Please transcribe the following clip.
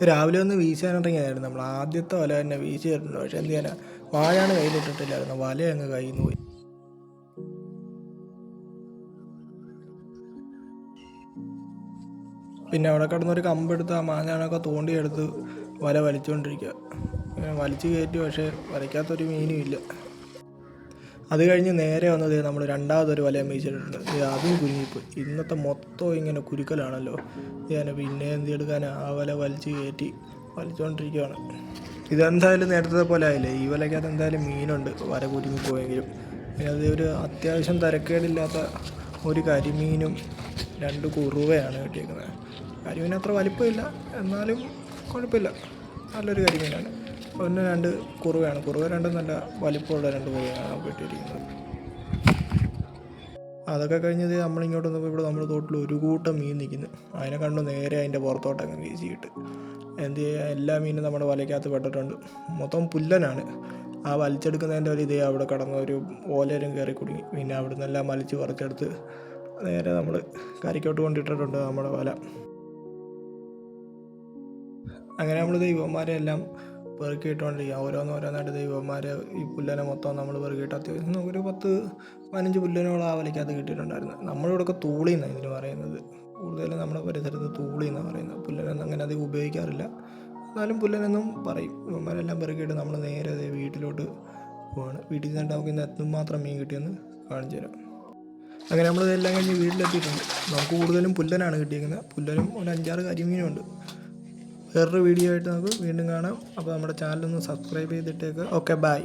രാവിലെ ഒന്ന് വീശാനിറങ്ങിയതായിരുന്നു. നമ്മൾ ആദ്യത്തെ വല തന്നെ വീശിയിട്ടുണ്ട്. പക്ഷെ എന്ത് ചെയ്യാനാ, വാഴയാണ് കയ്യിലിട്ടിട്ടില്ലായിരുന്നു, വല അങ്ങ് കയ്യിൽ നിന്ന് പോയി. പിന്നെ അവിടെ കിടന്നൊരു കമ്പെടുത്ത് ആ മാഞ്ഞാണൊക്കെ തോണ്ടിയെടുത്ത് വല വലിച്ചുകൊണ്ടിരിക്കുക. വലിച്ചു കയറ്റി, പക്ഷേ വലയ്ക്കാത്തൊരു മീനും ഇല്ല. അത് കഴിഞ്ഞ് നേരെ വന്നത് നമ്മൾ രണ്ടാമതൊരു വലയം വീശിയിട്ടുണ്ട്. അതും കുരുങ്ങിപ്പോയി. ഇന്നത്തെ മൊത്തം ഇങ്ങനെ കുരുക്കലാണല്ലോ. ഞാൻ പിന്നെ എന്ത് എടുക്കാൻ, ആ വല വലിച്ച് കയറ്റി വലിച്ചുകൊണ്ടിരിക്കുകയാണ്. ഇതെന്തായാലും നേരത്തെ പോലെ ആയില്ലേ, ഈ വലയ്ക്കകത്ത് എന്തായാലും മീനുണ്ട്, വല കുരുങ്ങിപ്പോയെങ്കിലും. പിന്നെ അത് ഒരു അത്യാവശ്യം തരക്കേടില്ലാത്ത ഒരു കരിമീനും 2 കുറുവയാണ് കിട്ടിയേക്കുന്നത്. കരിമീൻ അത്ര വലിപ്പമില്ല, എന്നാലും കുഴപ്പമില്ല, നല്ലൊരു കരിമീനാണ്. ഒന്ന് 2 കുറുവയാണ്. കുറുവ രണ്ടും നല്ല വലിപ്പമുള്ള 2 കുറുവയാണ് കിട്ടിയിരിക്കുന്നത്. അതൊക്കെ കഴിഞ്ഞത് നമ്മളിങ്ങോട്ട് വന്നപ്പോൾ ഇവിടെ നമ്മുടെ തോട്ടിൽ ഒരു കൂട്ടം മീൻ നിൽക്കുന്നു. അതിനെ കണ്ടു നേരെ അതിൻ്റെ പുറത്തോട്ടങ്ങ് വീശിയിട്ട് എന്ത് ചെയ്യുക, എല്ലാ മീനും നമ്മുടെ വലയ്ക്കകത്ത് പെട്ടിട്ടുണ്ട്. മൊത്തം പുല്ലനാണ്. ആ വലിച്ചെടുക്കുന്നതിൻ്റെ ഒരു ഇതേ അവിടെ കടന്ന ഒരു ഓലരും കയറി കുടുങ്ങി. പിന്നെ അവിടെ നിന്നെല്ലാം വലിച്ച് പറിച്ചെടുത്ത് നേരെ നമ്മൾ കരയ്ക്കോട്ട് കൊണ്ടിട്ടിട്ടുണ്ട് നമ്മുടെ വല. അങ്ങനെ നമ്മൾ ദൈവന്മാരെ എല്ലാം പെറുക്കിയിട്ടുകൊണ്ടിരിക്കുക. ഓരോന്നോരോന്നായിട്ട് ദൈവന്മാരെ ഈ പുല്ലനെ മൊത്തം നമ്മൾ പെറുക്കിയിട്ട് അത്യാവശ്യം നമുക്കൊരു 10-15 പുല്ലനോളം ആ വലയ്ക്കകത്ത് കിട്ടിയിട്ടുണ്ടായിരുന്നു. നമ്മളിവിടെയൊക്കെ തൂളി എന്നാണ് ഇതിന് പറയുന്നത്. കൂടുതലും നമ്മുടെ പരിസരത്ത് തൂളി എന്നാണ് പറയുന്നത്. പുല്ലനൊന്നും അങ്ങനെ അധികം ഉപയോഗിക്കാറില്ല, എന്നാലും പുല്ലനെന്നും പറയും. ഇവന്മാരെല്ലാം പെറുക്കിയിട്ട് നമ്മൾ നേരെ വീട്ടിലോട്ട് പോവാണ്. വീട്ടിൽ നിന്നിട്ട് നമുക്ക് ഇന്ന് എത്രമാത്രം മീൻ കിട്ടിയെന്ന് കാണിച്ചു തരാം. അങ്ങനെ നമ്മൾ ഇതെല്ലാം കഴിഞ്ഞ് വീട്ടിലെത്തിയിട്ടുണ്ട്. നമുക്ക് കൂടുതലും പുല്ലനാണ് കിട്ടിയിരിക്കുന്നത്. പുല്ലനും ഒരു 5-6 കരിമീനും ഉണ്ട്. വേറൊരു വീഡിയോ ആയിട്ട് നമുക്ക് വീണ്ടും കാണാം. അപ്പോൾ നമ്മുടെ ചാനലൊന്ന് സബ്സ്ക്രൈബ് ചെയ്തിട്ടേക്ക്. Okay, by.